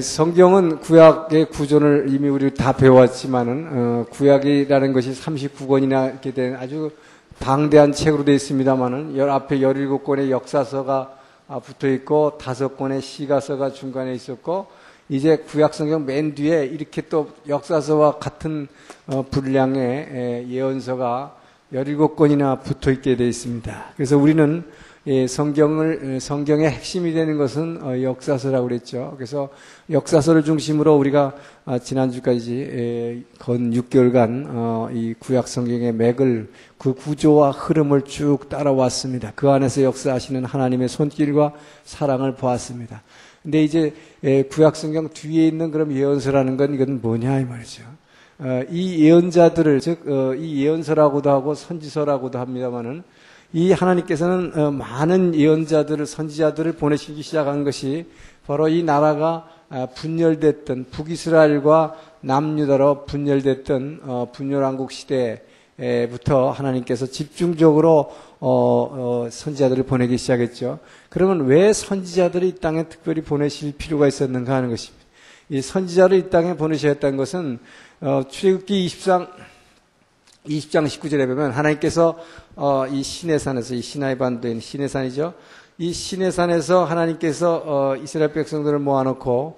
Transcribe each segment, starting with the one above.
성경은 구약의 구조를 이미 우리 다 배웠지만은 구약이라는 것이 39권이나 이렇게 된 아주 방대한 책으로 되어 있습니다만은 앞에 17권의 역사서가 붙어 있고 5권의 시가서가 중간에 있었고 이제 구약 성경 맨 뒤에 이렇게 또 역사서와 같은 분량의 예언서가 17권이나 붙어 있게 되어 있습니다. 그래서 우리는 성경의 핵심이 되는 것은 역사서라고 그랬죠. 그래서 역사서를 중심으로 우리가 지난주까지 건 6개월간 이 구약 성경의 맥을 그 구조와 흐름을 쭉 따라왔습니다. 그 안에서 역사하시는 하나님의 손길과 사랑을 보았습니다. 근데 이제 구약 성경 뒤에 있는 그럼 예언서라는 건 이건 뭐냐 이 말이죠. 이 예언자들을 즉 이 예언서라고도 하고 선지서라고도 합니다만은 이 하나님께서는 많은 예언자들을 선지자들을 보내시기 시작한 것이 바로 이 나라가 분열됐던 북이스라엘과 남유다로 분열됐던 분열왕국 시대부터 하나님께서 집중적으로 선지자들을 보내기 시작했죠. 그러면 왜 선지자들을 이 땅에 특별히 보내실 필요가 있었는가 하는 것입니다. 이 선지자를 이 땅에 보내셔야 했다는 것은 출애굽기 20장 19절에 보면 하나님께서 이 시내산에서 이 시나이 반도에 있는 시내산이죠. 이 시내산에서 하나님께서 이스라엘 백성들을 모아놓고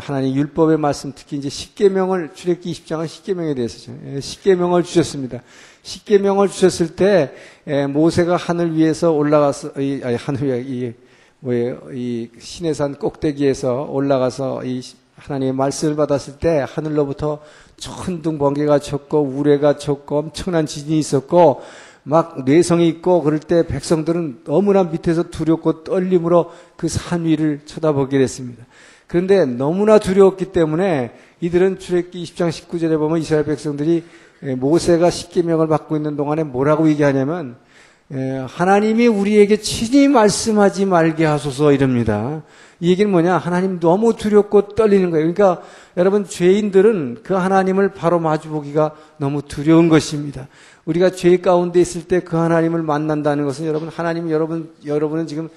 하나님 율법의 말씀 특히 이제 십계명을 출애굽기 20장은 십계명에 대해서죠. 십계명을 주셨습니다. 십계명을 주셨을 때 모세가 하늘 위에서 올라가서 하늘 위에 이 시내산 꼭대기에서 올라가서 이 하나님의 말씀을 받았을 때 하늘로부터 천둥 번개가 쳤고 우레가 쳤고 엄청난 지진이 있었고 막 뇌성이 있고 그럴 때 백성들은 너무나 밑에서 두렵고 떨림으로 그 산 위를 쳐다보게 됐습니다. 그런데 너무나 두려웠기 때문에 이들은 출애굽기 20장 19절에 보면 이스라엘 백성들이 모세가 십계명을 받고 있는 동안에 뭐라고 얘기하냐면 하나님이 우리에게 친히 말씀하지 말게 하소서 이럽니다. 이 얘기는 뭐냐? 하나님 너무 두렵고 떨리는 거예요. 그러니까 여러분 죄인들은 그 하나님을 바로 마주보기가 너무 두려운 것입니다. 우리가 죄 가운데 있을 때 그 하나님을 만난다는 것은 여러분은 지금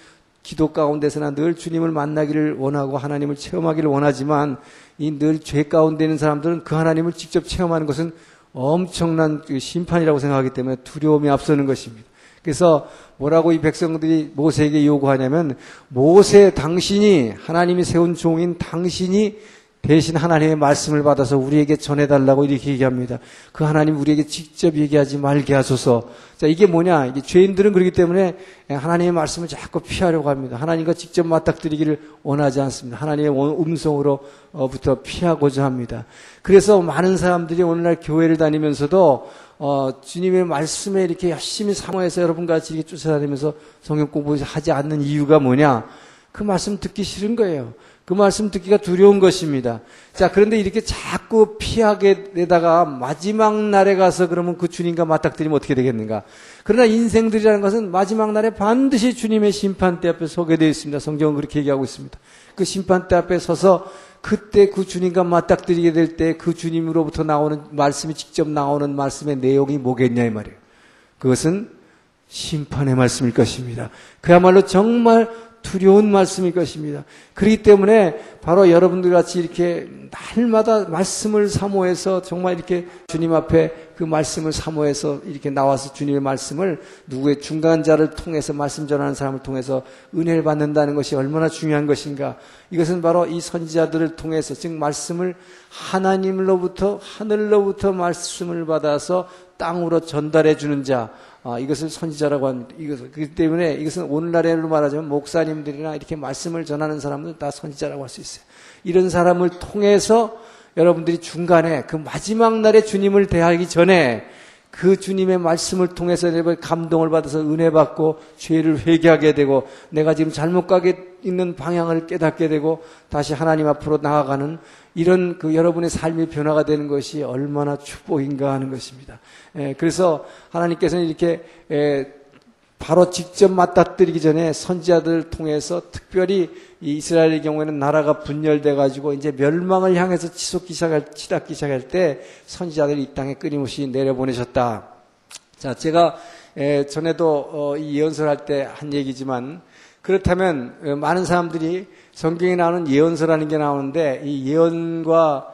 기도 가운데서나 늘 주님을 만나기를 원하고 하나님을 체험하기를 원하지만 이 늘 죄 가운데 있는 사람들은 그 하나님을 직접 체험하는 것은 엄청난 심판이라고 생각하기 때문에 두려움이 앞서는 것입니다. 그래서 뭐라고 이 백성들이 모세에게 요구하냐면 모세 당신이 하나님이 세운 종인 당신이 대신 하나님의 말씀을 받아서 우리에게 전해달라고 이렇게 얘기합니다. 그 하나님 우리에게 직접 얘기하지 말게 하소서. 자, 이게 뭐냐? 이게 죄인들은 그렇기 때문에 하나님의 말씀을 자꾸 피하려고 합니다. 하나님과 직접 맞닥뜨리기를 원하지 않습니다. 하나님의 음성으로부터 피하고자 합니다. 그래서 많은 사람들이 오늘날 교회를 다니면서도 주님의 말씀에 이렇게 열심히 사모해서 여러분같이 이렇게 쫓아다니면서 성경 공부하지 않는 이유가 뭐냐? 그 말씀 듣기 싫은 거예요. 그 말씀 듣기가 두려운 것입니다. 자, 그런데 이렇게 자꾸 피하게 되다가 마지막 날에 가서 그러면 그 주님과 맞닥뜨리면 어떻게 되겠는가? 그러나 인생들이라는 것은 마지막 날에 반드시 주님의 심판대 앞에 서게 되어 있습니다. 성경은 그렇게 얘기하고 있습니다. 그 심판대 앞에 서서 그때 그 주님과 맞닥뜨리게 될 때 그 주님으로부터 나오는 말씀이 직접 나오는 말씀의 내용이 뭐겠냐 이 말이에요. 그것은 심판의 말씀일 것입니다. 그야말로 정말 두려운 말씀일 것입니다. 그렇기 때문에 바로 여러분들 같이 이렇게 날마다 말씀을 사모해서 정말 이렇게 주님 앞에 그 말씀을 사모해서 이렇게 나와서 주님의 말씀을 누구의 중간자를 통해서 말씀 전하는 사람을 통해서 은혜를 받는다는 것이 얼마나 중요한 것인가. 이것은 바로 이 선지자들을 통해서 즉 말씀을 하나님으로부터 하늘로부터 말씀을 받아서 땅으로 전달해 주는 자 이것을 선지자라고 합니다. 그렇기 때문에 이것은 오늘날로 말하자면 목사님들이나 이렇게 말씀을 전하는 사람들은 다 선지자라고 할 수 있어요. 이런 사람을 통해서 여러분들이 중간에 그 마지막 날에 주님을 대하기 전에 그 주님의 말씀을 통해서 감동을 받아서 은혜 받고 죄를 회개하게 되고 내가 지금 잘못 가게 있는 방향을 깨닫게 되고 다시 하나님 앞으로 나아가는 이런 그 여러분의 삶의 변화가 되는 것이 얼마나 축복인가 하는 것입니다. 그래서 하나님께서는 이렇게 바로 직접 맞닥뜨리기 전에 선지자들을 통해서 특별히 이 이스라엘의 경우에는 나라가 분열돼 가지고 이제 멸망을 향해서 치닫기 시작할 때 선지자들이 이 땅에 끊임없이 내려보내셨다. 자, 제가 전에도 이 예언서를 할 때 한 얘기지만 그렇다면 많은 사람들이 성경에 나오는 예언서라는 게 나오는데 이 예언과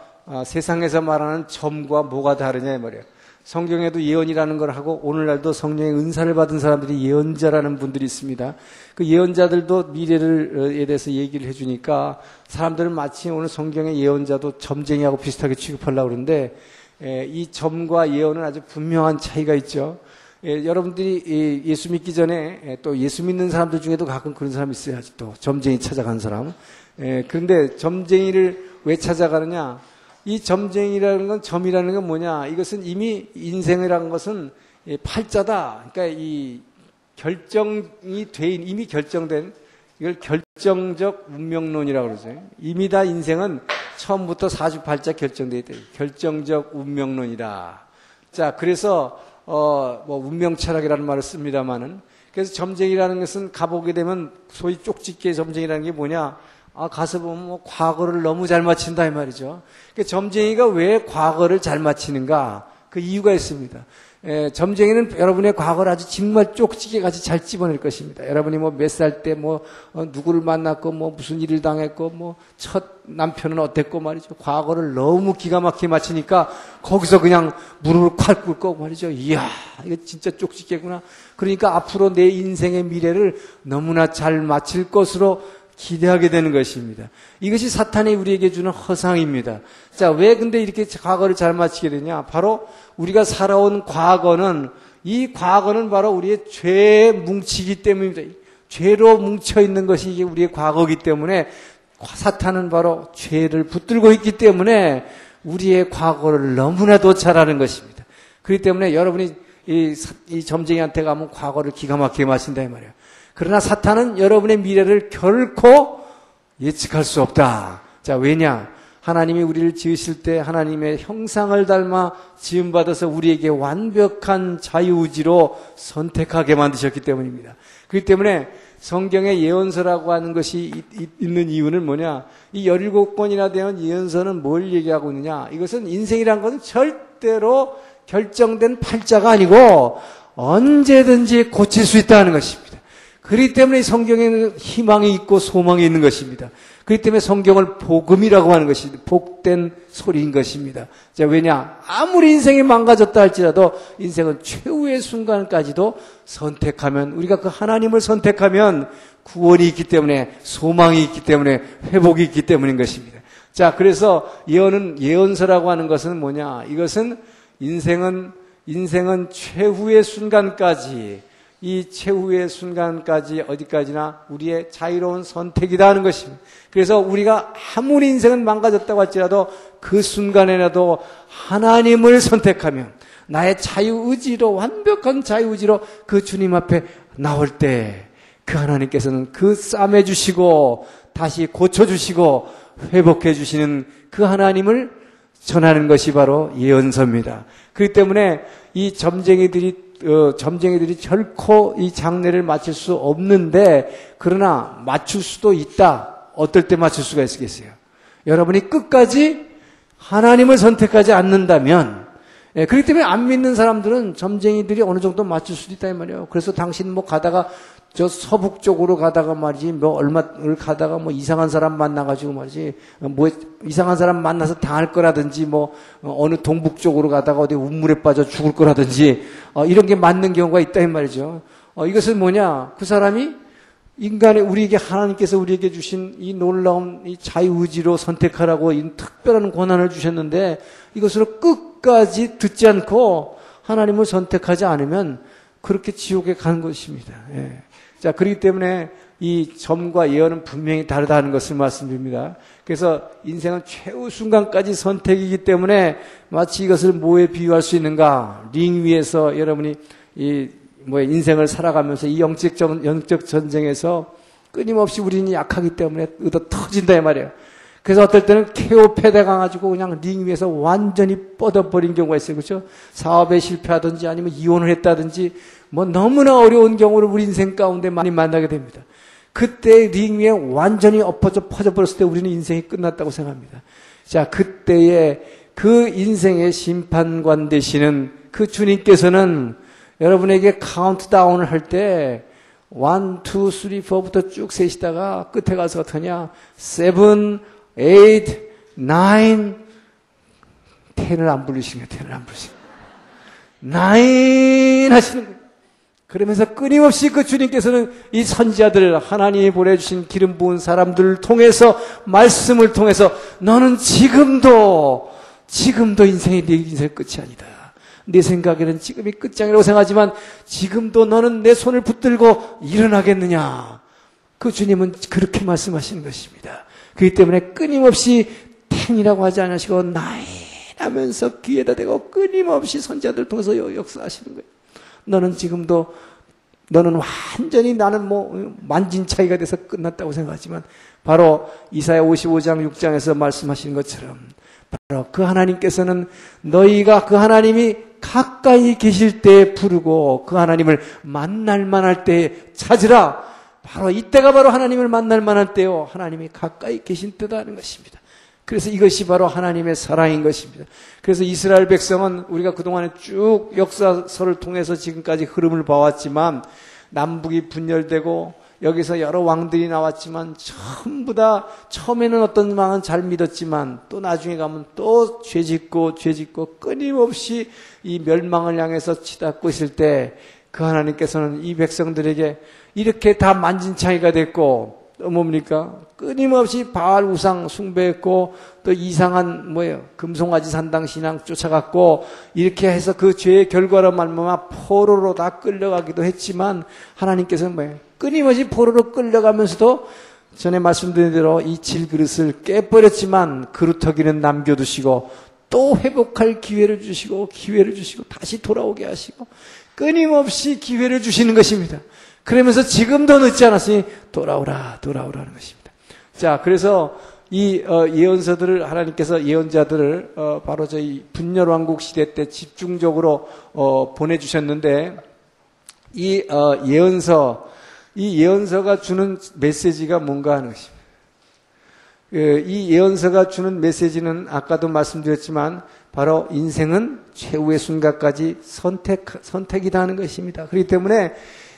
세상에서 말하는 점과 뭐가 다르냐 이 말이에요. 성경에도 예언이라는 걸 하고 오늘날도 성령의 은사를 받은 사람들이 예언자라는 분들이 있습니다. 그 예언자들도 미래에 대해서 얘기를 해주니까 사람들은 마치 오늘 성경의 예언자도 점쟁이하고 비슷하게 취급하려고 그러는데 이 점과 예언은 아주 분명한 차이가 있죠. 여러분들이 예수 믿기 전에 또 예수 믿는 사람들 중에도 가끔 그런 사람이 있어요. 아직도 점쟁이 찾아간 사람. 그런데 점쟁이를 왜 찾아가느냐? 이 점쟁이라는 건, 점이라는 건 뭐냐? 이것은 이미 인생이라는 것은 팔자다. 그러니까 이 결정이 이미 결정된, 이걸 결정적 운명론이라고 그러죠. 이미 다 인생은 처음부터 사주팔자 결정되어 있다. 결정적 운명론이다. 자, 그래서, 운명 철학이라는 말을 씁니다만은. 그래서 점쟁이라는 것은 가보게 되면 소위 쪽집게 점쟁이라는 게 뭐냐? 가서 보면 과거를 너무 잘 맞춘다 이 말이죠. 그러니까 점쟁이가 왜 과거를 잘 맞히는가? 그 이유가 있습니다. 점쟁이는 여러분의 과거를 아주 정말 쪽지게 같이 잘 집어낼 것입니다. 여러분이 몇 살 때 누구를 만났고 무슨 일을 당했고 첫 남편은 어땠고 말이죠. 과거를 너무 기가 막히게 맞히니까 거기서 그냥 무릎을 콱 꿇고 말이죠. 이야, 이거 진짜 쪽지게구나. 그러니까 앞으로 내 인생의 미래를 너무나 잘 맞힐 것으로 기대하게 되는 것입니다. 이것이 사탄이 우리에게 주는 허상입니다. 자, 왜 근데 이렇게 과거를 잘 맞히게 되냐? 바로 우리가 살아온 과거는, 이 과거는 바로 우리의 죄에 뭉치기 때문입니다. 죄로 뭉쳐있는 것이 이게 우리의 과거이기 때문에 사탄은 바로 죄를 붙들고 있기 때문에 우리의 과거를 너무나도 잘 아는 것입니다. 그렇기 때문에 여러분이 이 점쟁이한테 가면 과거를 기가 막히게 마신다 이 말이에요. 그러나 사탄은 여러분의 미래를 결코 예측할 수 없다. 자, 왜냐? 하나님이 우리를 지으실 때 하나님의 형상을 닮아 지음받아서 우리에게 완벽한 자유의지로 선택하게 만드셨기 때문입니다. 그렇기 때문에 성경의 예언서라고 하는 것이 있는 이유는 뭐냐? 이 17권이나 되는 예언서는 뭘 얘기하고 있느냐? 이것은 인생이란 것은 절대로 결정된 팔자가 아니고 언제든지 고칠 수 있다는 것입니다. 그렇기 때문에 성경에는 희망이 있고 소망이 있는 것입니다. 그렇기 때문에 성경을 복음이라고 하는 것이 복된 소리인 것입니다. 자, 왜냐? 아무리 인생이 망가졌다 할지라도 인생은 최후의 순간까지도 선택하면, 우리가 그 하나님을 선택하면 구원이 있기 때문에, 소망이 있기 때문에, 회복이 있기 때문인 것입니다. 자, 그래서 예언서라고 하는 것은 뭐냐? 이것은 인생은 최후의 순간까지, 이 최후의 순간까지 어디까지나 우리의 자유로운 선택이다 하는 것입니다. 그래서 우리가 아무리 인생은 망가졌다고 할지라도 그 순간에라도 하나님을 선택하면 나의 자유의지로, 완벽한 자유의지로 그 주님 앞에 나올 때 그 하나님께서는 그 싸매 주시고 다시 고쳐주시고 회복해 주시는 그 하나님을 전하는 것이 바로 예언서입니다. 그렇기 때문에 이 점쟁이들이 결코 이 장례를 마칠 수 없는데, 그러나 맞출 수도 있다. 어떨 때 맞출 수가 있겠어요? 여러분이 끝까지 하나님을 선택하지 않는다면, 그렇기 때문에 안 믿는 사람들은 점쟁이들이 어느 정도 맞출 수도 있다 이 말이에요. 그래서 당신 가다가 저 서북 쪽으로 가다가 말이지, 얼마를 가다가 이상한 사람 만나가지고 말이지, 이상한 사람 만나서 당할 거라든지, 어느 동북 쪽으로 가다가 어디 우물에 빠져 죽을 거라든지, 이런 게 맞는 경우가 있다, 이 말이죠. 이것은 뭐냐? 그 사람이 우리에게 하나님께서 우리에게 주신 이 놀라운 이 자유의지로 선택하라고 이 특별한 권한을 주셨는데, 이것으로 끝까지 듣지 않고 하나님을 선택하지 않으면 그렇게 지옥에 가는 것입니다. 예. 자, 그렇기 때문에 이 점과 예언은 분명히 다르다는 것을 말씀드립니다. 그래서 인생은 최후 순간까지 선택이기 때문에 마치 이것을 뭐에 비유할 수 있는가? 링 위에서 여러분이 인생을 살아가면서 이 영적 전쟁에서 끊임없이 우리는 약하기 때문에 얻어 터진다 이 말이에요. 그래서 어떨 때는 KO 패대가가지고 그냥 링 위에서 완전히 뻗어버린 경우가 있어요. 그렇죠? 사업에 실패하든지 아니면 이혼을 했다든지 너무나 어려운 경우를 우리 인생 가운데 많이 만나게 됩니다. 그때 링 위에 완전히 퍼져버렸을 때 우리는 인생이 끝났다고 생각합니다. 자, 그때에 그 인생의 심판관 되시는 그 주님께서는 여러분에게 카운트다운을 할 때 1, 2, 3, 4부터 쭉 세시다가 끝에 가서 어떠냐? 7, 8, 9, 10을 안 부르시면 10을 안 부르시면 9 하시는 거예요. 그러면서 끊임없이 그 주님께서는 이 선지자들, 하나님이 보내주신 기름 부은 사람들을 통해서, 말씀을 통해서 너는 지금도 인생이 네 인생의 끝이 아니다. 내 생각에는 지금이 끝장이라고 생각하지만 지금도 너는 내 손을 붙들고 일어나겠느냐. 그 주님은 그렇게 말씀하시는 것입니다. 그렇기 때문에 끊임없이 텐이라고 하지 않으시고 나인 하면서 귀에다 대고 끊임없이 선지자들을 통해서 역사하시는 거예요. 너는 지금도, 너는 완전히 나는 만진 차이가 돼서 끝났다고 생각하지만 바로 이사야 55장 6장에서 말씀하시는 것처럼 바로 그 하나님께서는 너희가 그 하나님이 가까이 계실 때 부르고 그 하나님을 만날 만할 때 찾으라. 바로 이때가 바로 하나님을 만날 만할 때요. 하나님이 가까이 계신 때다 하는 것입니다. 그래서 이것이 바로 하나님의 사랑인 것입니다. 그래서 이스라엘 백성은 우리가 그동안에 쭉 역사서를 통해서 지금까지 흐름을 봐왔지만 남북이 분열되고 여기서 여러 왕들이 나왔지만 전부 다 처음에는 어떤 왕은 잘 믿었지만 또 나중에 가면 또 죄짓고 끊임없이 이 멸망을 향해서 치닫고 있을 때 그 하나님께서는 이 백성들에게 이렇게 다 만진창이가 됐고 또 뭡니까? 끊임없이 바알 우상 숭배했고 또 이상한 금송아지 산당 신앙 쫓아갔고 이렇게 해서 그 죄의 결과로 말미암아 포로로 다 끌려가기도 했지만 하나님께서는 끊임없이 포로로 끌려가면서도 전에 말씀드린 대로 이 질그릇을 깨버렸지만 그루터기는 남겨두시고 또 회복할 기회를 주시고 다시 돌아오게 하시고 끊임없이 기회를 주시는 것입니다. 그러면서 지금도 늦지 않았으니 돌아오라는 것입니다. 자, 그래서 이 예언서들을 하나님께서 예언자들을 바로 저희 분열왕국 시대 때 집중적으로 보내주셨는데 이 예언서가 주는 메시지가 뭔가 하는 것입니다. 이 예언서가 주는 메시지는 아까도 말씀드렸지만 바로 인생은 최후의 순간까지 선택이다 하는 것입니다. 그렇기 때문에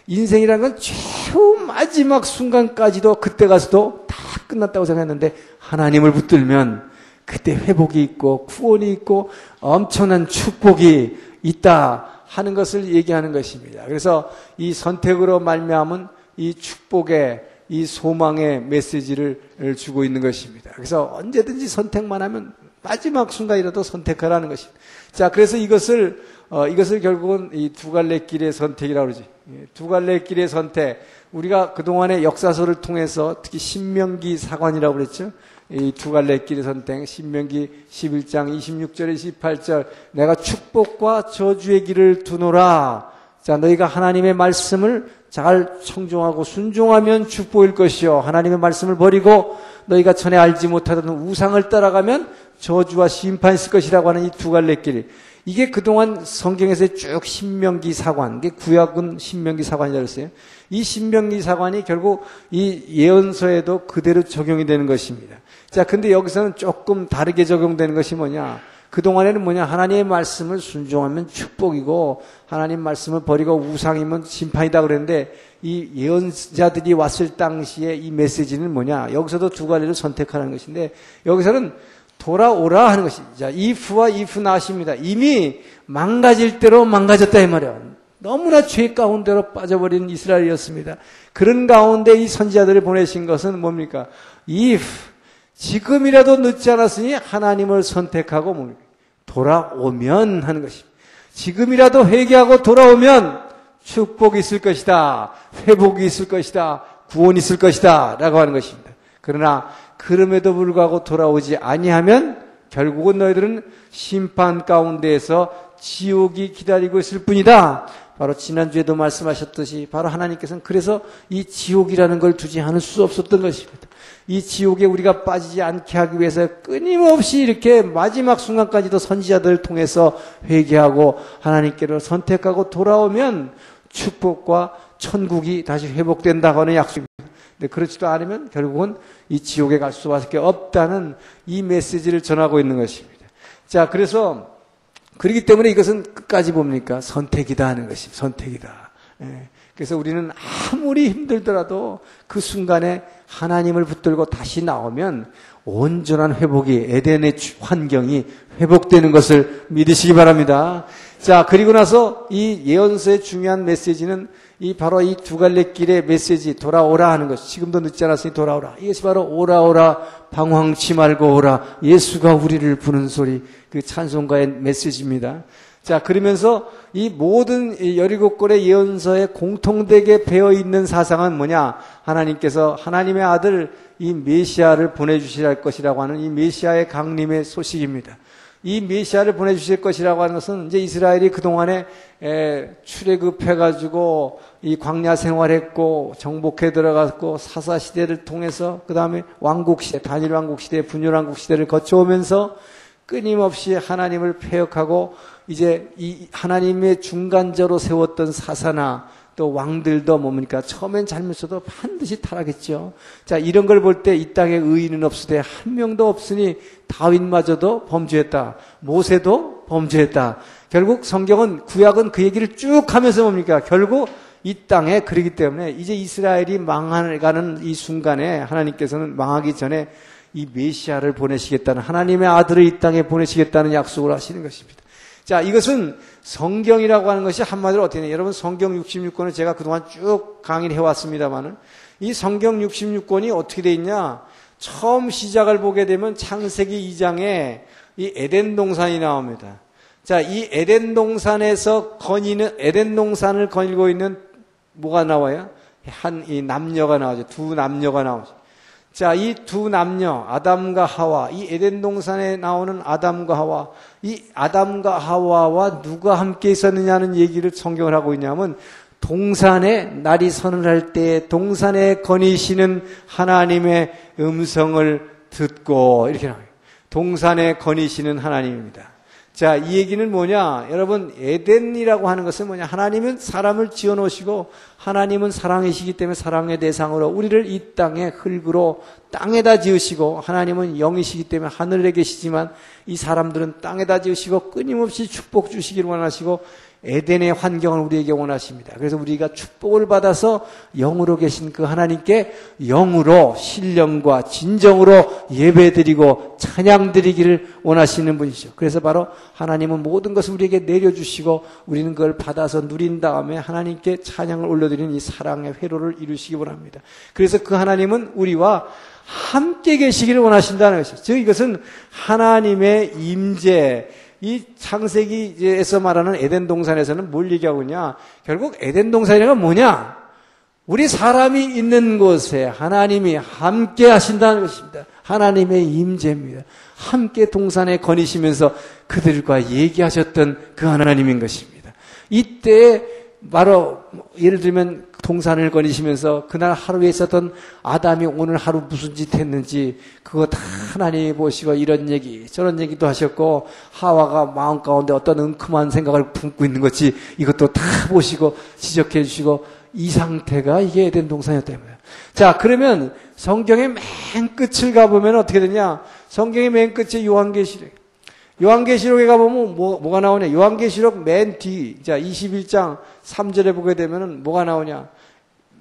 인생이라는 건 최후 마지막 순간까지도 그때 가서도 다 끝났다고 생각했는데 하나님을 붙들면 그때 회복이 있고 구원이 있고 엄청난 축복이 있다 하는 것을 얘기하는 것입니다. 그래서 이 선택으로 말미암은 이 축복의 이 소망의 메시지를 주고 있는 것입니다. 그래서 언제든지 선택만 하면 마지막 순간이라도 선택하라는 것입니다. 자, 그래서 이것을 결국은 이 두 갈래 길의 선택이라고 그러지. 두 갈래 길의 선택. 우리가 그동안의 역사서를 통해서 특히 신명기 사관이라고 그랬죠. 이 두 갈래 길의 선택. 신명기 11장 26절에 28절. 내가 축복과 저주의 길을 두노라. 자, 너희가 하나님의 말씀을 잘 청종하고 순종하면 축복일 것이요. 하나님의 말씀을 버리고 너희가 전에 알지 못하던 우상을 따라가면 저주와 심판이 있을 것이라고 하는 이 두 갈래 길. 이게 그동안 성경에서 쭉 신명기 사관, 이게 구약은 신명기 사관이라고 했어요. 이 신명기 사관이 결국 이 예언서에도 그대로 적용이 되는 것입니다. 자, 근데 여기서는 조금 다르게 적용되는 것이 뭐냐? 그동안에는 하나님의 말씀을 순종하면 축복이고 하나님 말씀을 버리고 우상이면 심판이다 그랬는데 이 예언자들이 왔을 당시에 이 메시지는 여기서도 두 가지를 선택하는 것인데 여기서는 돌아오라 하는 것이. 자, if와 if 나십니다. 이미 망가질 대로 망가졌다 이 말이야. 너무나 죄 가운데로 빠져버린 이스라엘이었습니다. 그런 가운데 이 선지자들을 보내신 것은 뭡니까? if 지금이라도 늦지 않았으니 하나님을 선택하고 돌아오면 하는 것입니다. 지금이라도 회개하고 돌아오면 축복이 있을 것이다. 회복이 있을 것이다. 구원이 있을 것이다. 라고 하는 것입니다. 그러나 그럼에도 불구하고 돌아오지 아니하면 결국은 너희들은 심판 가운데에서 지옥이 기다리고 있을 뿐이다. 바로 지난주에도 말씀하셨듯이 바로 하나님께서는 그래서 이 지옥이라는 걸 두지 않을 수 없었던 것입니다. 이 지옥에 우리가 빠지지 않게 하기 위해서 끊임없이 이렇게 마지막 순간까지도 선지자들을 통해서 회개하고 하나님께로 선택하고 돌아오면 축복과 천국이 다시 회복된다고 하는 약속입니다. 근데 그렇지도 않으면 결국은 이 지옥에 갈 수밖에 없다는 이 메시지를 전하고 있는 것입니다. 자, 그렇기 때문에 이것은 끝까지 뭡니까? 선택이다 하는 것입니다. 선택이다. 예. 그래서 우리는 아무리 힘들더라도 그 순간에 하나님을 붙들고 다시 나오면 온전한 회복이, 에덴의 환경이 회복되는 것을 믿으시기 바랍니다. 자, 그리고 나서 이 예언서의 중요한 메시지는 바로 이 두 갈래 길의 메시지, 돌아오라 하는 것. 지금도 늦지 않았으니 돌아오라. 이것이 바로 오라 오라, 방황치 말고 오라. 예수가 우리를 부르는 소리, 그 찬송가의 메시지입니다. 자, 그러면서 이 모든 17권의 예언서에 공통되게 배어 있는 사상은 뭐냐? 하나님께서 하나님의 아들 이 메시아를 보내주실 것이라고 하는 이 메시아의 강림의 소식입니다. 이 메시아를 보내주실 것이라고 하는 것은 이제 이스라엘이 그동안에 출애굽해가지고 이 광야 생활했고 정복해 들어갔고 사사시대를 통해서 그 다음에 왕국시대, 단일 왕국시대, 분열 왕국시대를 거쳐오면서 끊임없이 하나님을 폐역하고 이제 이 하나님의 중간자로 세웠던 사사나 또 왕들도 뭡니까? 처음엔 잘못해도 반드시 타락했죠. 자, 이런 걸 볼 때 이 땅에 의인은 없으되 한 명도 없으니 다윗마저도 범죄했다. 모세도 범죄했다. 결국 성경은, 구약은 그 얘기를 쭉 하면서 뭡니까? 결국 이 땅에 그러기 때문에 이제 이스라엘이 망해가는 이 순간에 하나님께서는 망하기 전에 이 메시아를 보내시겠다는, 하나님의 아들을 이 땅에 보내시겠다는 약속을 하시는 것입니다. 자, 이것은 성경이라고 하는 것이 한마디로 어떻게 되냐. 여러분, 성경 66권을 제가 그동안 쭉 강의를 해왔습니다만은 이 성경 66권이 어떻게 되어 있냐. 처음 시작을 보게 되면 창세기 2장에 이 에덴 동산이 나옵니다. 자, 이 에덴 동산에서 에덴 동산을 거닐고 있는 뭐가 나와요? 이 남녀가 나오죠. 두 남녀가 나오죠. 자, 이 두 남녀, 아담과 하와, 이 에덴 동산에 나오는 아담과 하와, 이 아담과 하와와 누가 함께 있었느냐는 얘기를 성경을 하고 있냐면, 동산에 날이 서늘할 때 동산에 거니시는 하나님의 음성을 듣고, 이렇게 나와요. 동산에 거니시는 하나님입니다. 자, 이 얘기는 뭐냐? 여러분, 에덴이라고 하는 것은 뭐냐? 하나님은 사람을 지어 놓으시고 하나님은 사랑이시기 때문에 사랑의 대상으로 우리를 이 땅의 흙으로 땅에다 지으시고, 하나님은 영이시기 때문에 하늘에 계시지만 이 사람들은 땅에다 지으시고 끊임없이 축복 주시기를 원하시고 에덴의 환경을 우리에게 원하십니다. 그래서 우리가 축복을 받아서 영으로 계신 그 하나님께 영으로, 신령과 진정으로 예배드리고 찬양드리기를 원하시는 분이죠. 그래서 바로 하나님은 모든 것을 우리에게 내려주시고 우리는 그걸 받아서 누린 다음에 하나님께 찬양을 올려드리는 이 사랑의 회로를 이루시기 원합니다. 그래서 그 하나님은 우리와 함께 계시기를 원하신다는 것이죠. 즉 이것은 하나님의 임재, 이 창세기에서 말하는 에덴 동산에서는 뭘 얘기하고 있냐? 결국 에덴 동산이란 뭐냐? 우리 사람이 있는 곳에 하나님이 함께 하신다는 것입니다. 하나님의 임재입니다. 함께 동산에 거니시면서 그들과 얘기하셨던 그 하나님인 것입니다. 이때 바로 예를 들면 동산을 거니시면서 그날 하루에 있었던 아담이 오늘 하루 무슨 짓 했는지 그거 다 하나님이 보시고 이런 얘기 저런 얘기도 하셨고, 하와가 마음 가운데 어떤 은큼한 생각을 품고 있는 것이 이것도 다 보시고 지적해 주시고, 이 상태가 이게 에덴 동산이었다는 거예요. 자, 그러면 성경의 맨 끝을 가보면 어떻게 되냐? 성경의 맨 끝에 요한계시록에 가보면 뭐가 나오냐? 요한계시록 맨 뒤, 자, 21장 3절에 보게 되면은 뭐가 나오냐?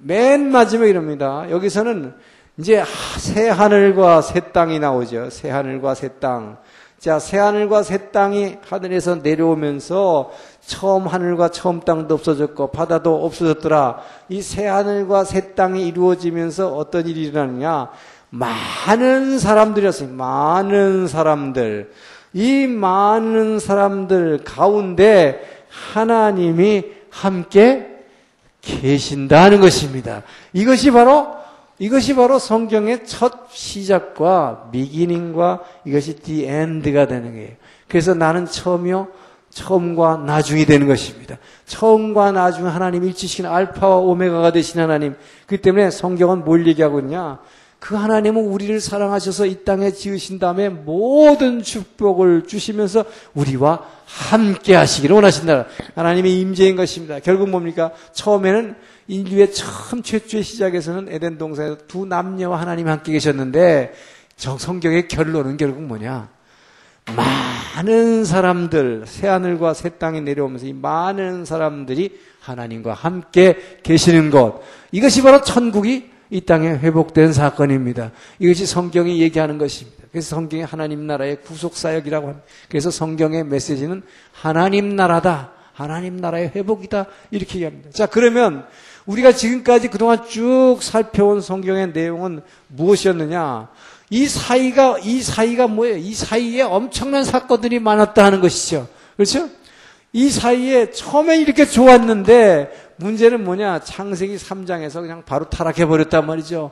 맨 마지막에 이럽니다. 여기서는 이제 새 하늘과 새 땅이 나오죠. 새 하늘과 새 땅. 자, 새 하늘과 새 땅이 하늘에서 내려오면서 처음 하늘과 처음 땅도 없어졌고 바다도 없어졌더라. 이 새 하늘과 새 땅이 이루어지면서 어떤 일이 일어나느냐? 많은 사람들이었어요. 많은 사람들. 이 많은 사람들 가운데 하나님이 함께 계신다는 것입니다. 이것이 바로 성경의 첫 시작과 비기닝과 이것이 the end가 되는 거예요. 그래서 나는 처음이요, 처음과 나중이 되는 것입니다. 처음과 나중 하나님 일치시키는 알파와 오메가가 되신 하나님. 그렇기 때문에 성경은 뭘 얘기하고 있냐? 그 하나님은 우리를 사랑하셔서 이 땅에 지으신 다음에 모든 축복을 주시면서 우리와 함께 하시기를 원하신다. 하나님의 임재인 것입니다. 결국 뭡니까? 처음에는 인류의 처음 최초의 시작에서는 에덴 동산에서 두 남녀와 하나님이 함께 계셨는데 성경의 결론은 결국 뭐냐? 많은 사람들, 새하늘과 새 땅에 내려오면서 이 많은 사람들이 하나님과 함께 계시는 것, 이것이 바로 천국이 이 땅에 회복된 사건입니다. 이것이 성경이 얘기하는 것입니다. 그래서 성경이 하나님 나라의 구속사역이라고 합니다. 그래서 성경의 메시지는 하나님 나라다, 하나님 나라의 회복이다, 이렇게 얘기합니다. 자, 그러면 우리가 지금까지 그동안 쭉 살펴온 성경의 내용은 무엇이었느냐? 이 사이가 뭐예요? 이 사이에 엄청난 사건들이 많았다 하는 것이죠. 그렇죠? 이 사이에 처음에 이렇게 좋았는데 문제는 뭐냐? 창세기 3장에서 그냥 바로 타락해버렸단 말이죠.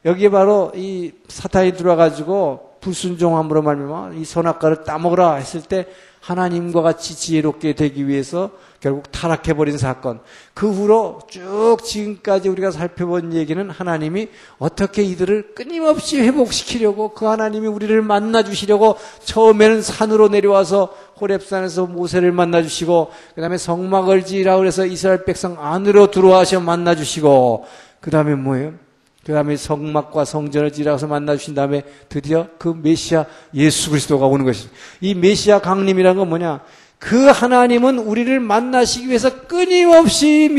여기에 바로 이 사탄이 들어와가지고 불순종함으로 말미암아 이 선악과를 따먹으라 했을 때 하나님과 같이 지혜롭게 되기 위해서 결국 타락해버린 사건. 그 후로 쭉 지금까지 우리가 살펴본 얘기는 하나님이 어떻게 이들을 끊임없이 회복시키려고, 그 하나님이 우리를 만나주시려고 처음에는 산으로 내려와서 호렙산에서 모세를 만나주시고, 그 다음에 성막을 지으라 그래서 이스라엘 백성 안으로 들어와서 만나주시고, 그 다음에 뭐예요? 그 다음에 성막과 성전을 지으라서 만나주신 다음에 드디어 그 메시아 예수 그리스도가 오는 것입니다. 이 메시아 강림이라는 건 뭐냐? 그 하나님은 우리를 만나시기 위해서 끊임없이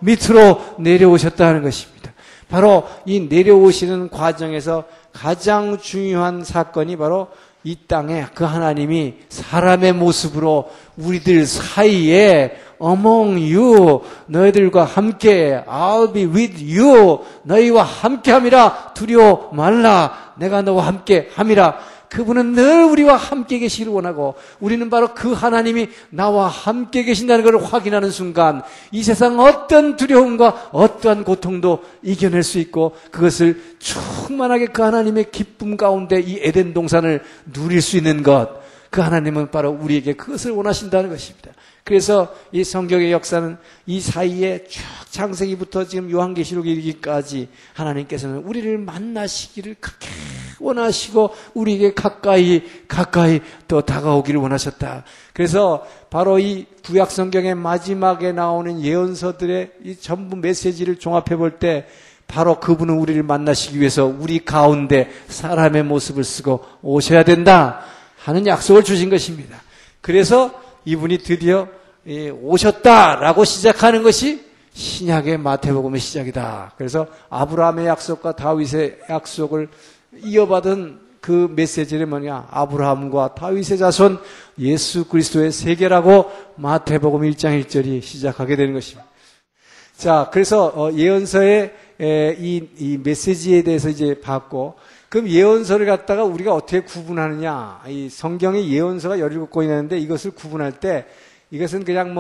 밑으로 내려오셨다는 것입니다. 바로 이 내려오시는 과정에서 가장 중요한 사건이 바로 이 땅에 그 하나님이 사람의 모습으로 우리들 사이에 among you, 너희들과 함께, I'll be with you, 너희와 함께 함이라, 두려워 말라, 내가 너와 함께 함이라. 그분은 늘 우리와 함께 계시기를 원하고, 우리는 바로 그 하나님이 나와 함께 계신다는 것을 확인하는 순간 이 세상 어떤 두려움과 어떠한 고통도 이겨낼 수 있고, 그것을 충만하게 그 하나님의 기쁨 가운데 이 에덴 동산을 누릴 수 있는 것, 그 하나님은 바로 우리에게 그것을 원하신다는 것입니다. 그래서 이 성경의 역사는 이 사이에 쭉 창세기부터 지금 요한계시록에 이르기까지 하나님께서는 우리를 만나시기를 그렇게 원하시고 우리에게 가까이 더 다가오기를 원하셨다. 그래서 바로 이 구약 성경의 마지막에 나오는 예언서들의 이 전부 메시지를 종합해 볼 때 바로 그분은 우리를 만나시기 위해서 우리 가운데 사람의 모습을 쓰고 오셔야 된다 하는 약속을 주신 것입니다. 그래서 이분이 드디어 오셨다라고 시작하는 것이 신약의 마태복음의 시작이다. 그래서 아브라함의 약속과 다윗의 약속을 이어받은 그 메시지는 뭐냐? 아브라함과 다윗의 자손 예수 그리스도의 세계라고 마태복음 1장 1절이 시작하게 되는 것입니다. 자, 그래서 예언서의 이 메시지에 대해서 이제 봤고, 그럼 예언서를 갖다가 우리가 어떻게 구분하느냐? 이 성경의 예언서가 17권이 있는데 이것을 구분할 때 이것은 그냥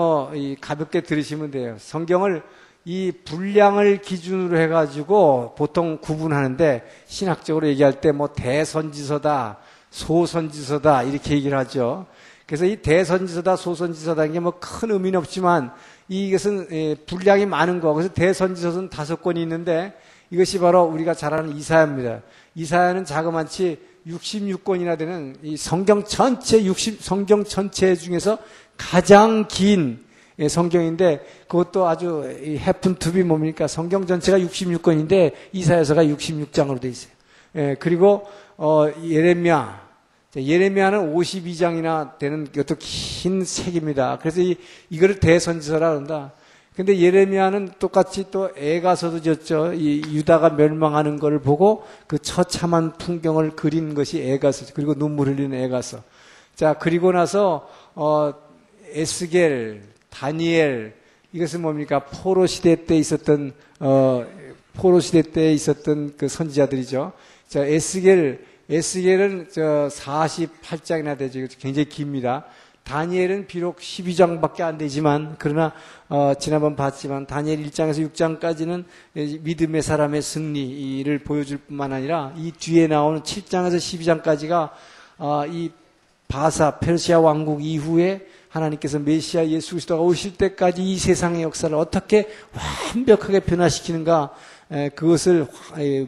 가볍게 들으시면 돼요. 성경을 이 분량을 기준으로 해가지고 보통 구분하는데, 신학적으로 얘기할 때 대선지서다, 소선지서다 이렇게 얘기를 하죠. 그래서 이 대선지서다, 소선지서다 이게 큰 의미는 없지만 이것은 분량이 많은 거. 그래서 대선지서는 5권이 있는데 이것이 바로 우리가 잘 아는 이사야입니다. 이사야는 자그마치 66권이나 되는 이 성경 전체 중에서 가장 긴 성경인데, 그것도 아주 happen to be 뭡니까? 성경 전체가 66권인데 이사야서가 66장으로 되어 있어요. 그리고 예레미야는 52장이나 되는 이것도 긴 책입니다. 그래서 이거를 대선지서라 그런다. 근데 예레미야는 똑같이 또 애가서도 졌죠. 이 유다가 멸망하는 걸 보고 그 처참한 풍경을 그린 것이 애가서, 그리고 눈물 흘리는 애가서. 자, 그리고 나서 에스겔, 다니엘, 이것은 뭡니까? 포로 시대 때 있었던 그 선지자들이죠. 자, 에스겔은 48장이나 되죠. 굉장히 깁니다. 다니엘은 비록 12장밖에 안 되지만, 그러나 지난번 봤지만 다니엘 1장에서 6장까지는 믿음의 사람의 승리를 보여줄 뿐만 아니라 이 뒤에 나오는 7장에서 12장까지가 이 페르시아 왕국 이후에 하나님께서 메시아 예수 그리스도가 오실 때까지 이 세상의 역사를 어떻게 완벽하게 변화시키는가, 그것을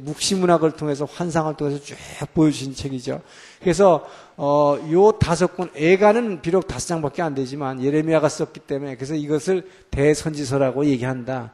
묵시문학을 통해서, 환상을 통해서 쭉 보여주신 책이죠. 그래서 요 5권, 애가는 비록 5장밖에 안 되지만 예레미야가 썼기 때문에, 그래서 이것을 대선지서라고 얘기한다.